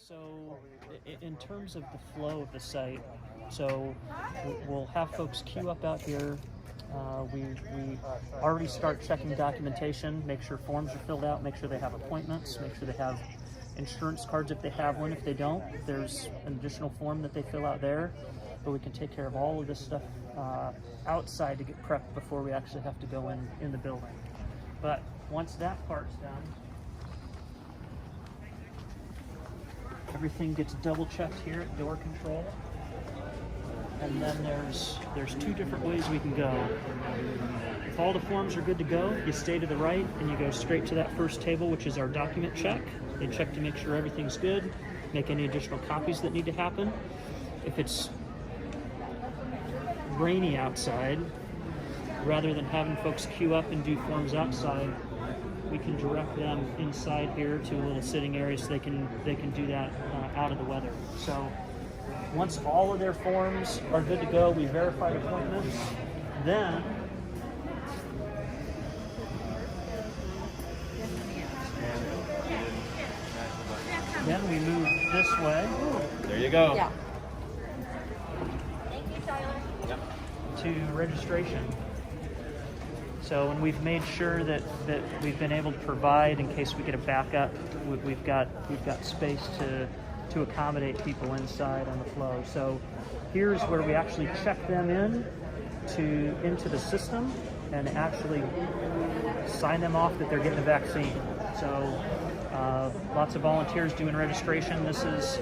So in terms of the flow of the site, so we'll have folks queue up out here. We already start checking documentation, make sure forms are filled out, make sure they have appointments, make sure they have insurance cards if they have one. If they don't, there's an additional form that they fill out there. But we can take care of all of this stuff outside to get prepped before we actually have to go in the building. But once that part's done, everything gets double checked here at door control. And then there's two different ways we can go. If all the forms are good to go, you stay to the right and you go straight to that first table, which is our document check. They check to make sure everything's good, make any additional copies that need to happen. If it's rainy outside, rather than having folks queue up and do forms outside, we can direct them inside here to a little sitting area so they can do that out of the weather. So once all of their forms are good to go, we verify appointments, then we move this way. There you go. Yeah. To registration. So when we've made sure that we've been able to provide, in case we get a backup, we've got space to accommodate people inside on the flow. So here's where we actually check them into the system and actually sign them off that they're getting a vaccine. So lots of volunteers doing registration. This is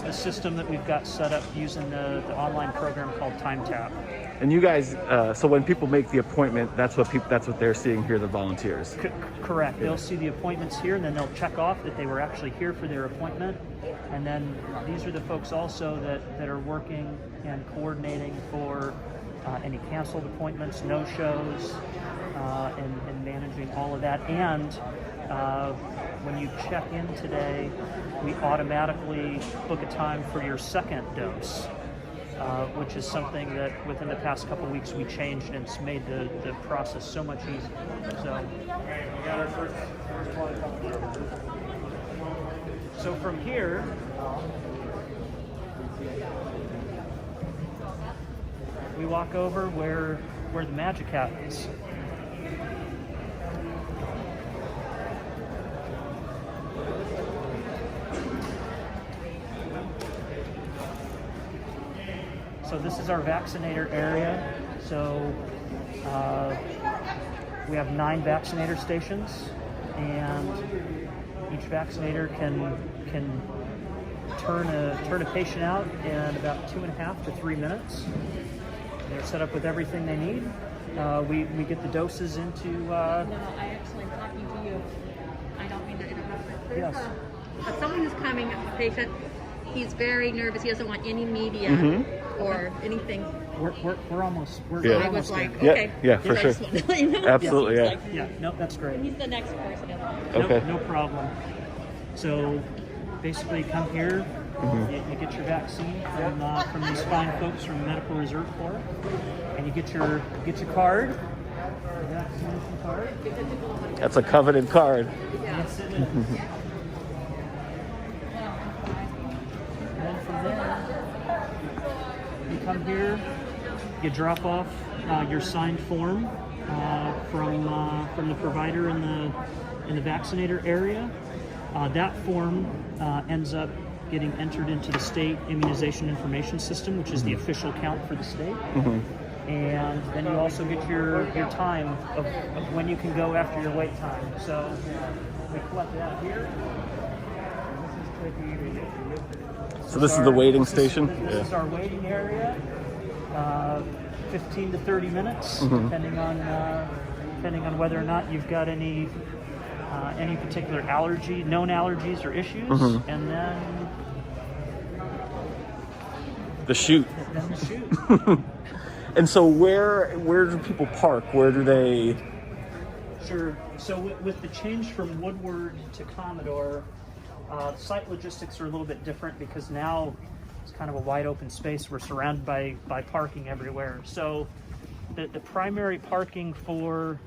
the system that we've got set up using the online program called TimeTap. And you guys, so when people make the appointment, that's what they're seeing here, the volunteers. Correct. They'll see the appointments here, and then they'll check off that they were actually here for their appointment. And then these are the folks also that are working and coordinating for any canceled appointments, no-shows, and managing all of that. And when you check in today, we automatically book a time for your second dose. Which is something that within the past couple weeks we changed, and it's made the process so much easier. So from here, we walk over where the magic happens. So this is our vaccinator area. So we have 9 vaccinator stations, and each vaccinator can turn a patient out in about 2.5 to 3 minutes. They're set up with everything they need. We get the doses into. No, I actually am talking to you. I don't mean to interrupt. Yes. But someone who's coming, a patient, he's very nervous. He doesn't want any media or anything. We're almost. I was like, okay. Yeah, for sure. Absolutely, yeah. Yeah, no, that's great. He's the next person. Okay. No problem. So basically, come here. You get your vaccine from these fine folks from the Medical Reserve Corps, and you get your card, your vaccination card. That's a coveted card. Yes, it is. And then from there, you come here, you drop off your signed form from the provider in the vaccinator area. That form ends up getting entered into the state immunization information system, which is the official count for the state. And then you also get your time of when you can go after your wait time. So we collect that here. So this is the waiting station? This is our waiting area. 15 to 30 minutes, depending on whether or not you've got any particular known allergies or issues, and then the chute. And so where do people park? Where do they? Sure. So with the change from Woodward to Commodore, site logistics are a little bit different because now it's kind of a wide open space. We're surrounded by parking everywhere. So the primary parking for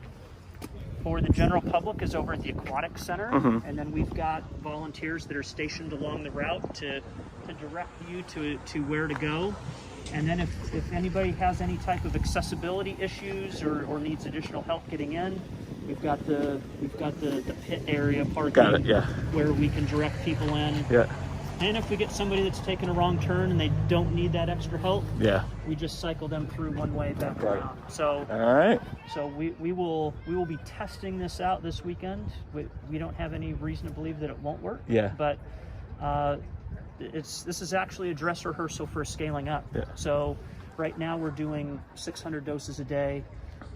for the general public is over at the Aquatic Center, Mm-hmm. and then we've got volunteers that are stationed along the route to direct you to where to go. And then if anybody has any type of accessibility issues or needs additional help getting in, we've got the pit area parking. Got it, yeah. Where we can direct people in. Yeah. And if we get somebody that's taking a wrong turn and they don't need that extra help, Yeah. we just cycle them through one way back Right. around. So All right. so we will be testing this out this weekend. We don't have any reason to believe that it won't work. Yeah. But this is actually a dress rehearsal for scaling up. Yeah. So right now we're doing 600 doses a day,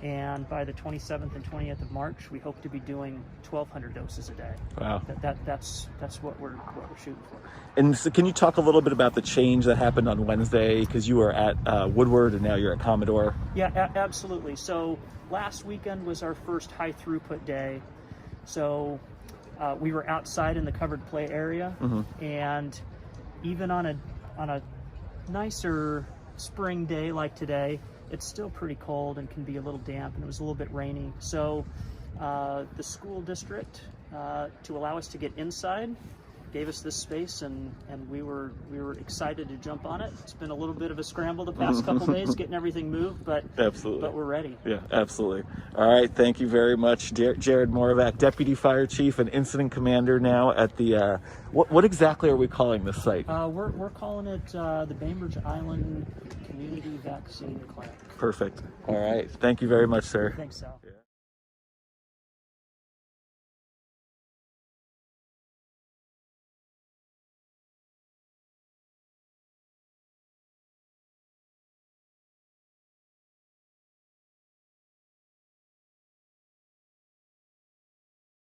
and by the 27th and 20th of March, we hope to be doing 1,200 doses a day. Wow. That's what we're shooting for. And so can you talk a little bit about the change that happened on Wednesday? Because you were at Woodward and now you're at Commodore. Yeah, absolutely. So last weekend was our first high throughput day. So we were outside in the covered play area, and even on a nicer spring day like today, it's still pretty cold and can be a little damp, and it was a little bit rainy. So the school district, to allow us to get inside, gave us this space, and we were excited to jump on it. It's been a little bit of a scramble the past couple days getting everything moved, but Absolutely. but we're ready. Yeah, absolutely. All right, thank you very much, Jared Moravec, Deputy Fire Chief and Incident Commander now at the, what exactly are we calling this site? We're calling it the Bainbridge Island Community Vaccine Clinic. Perfect. All right, thank you very much, sir. Thanks, Sal. Yeah.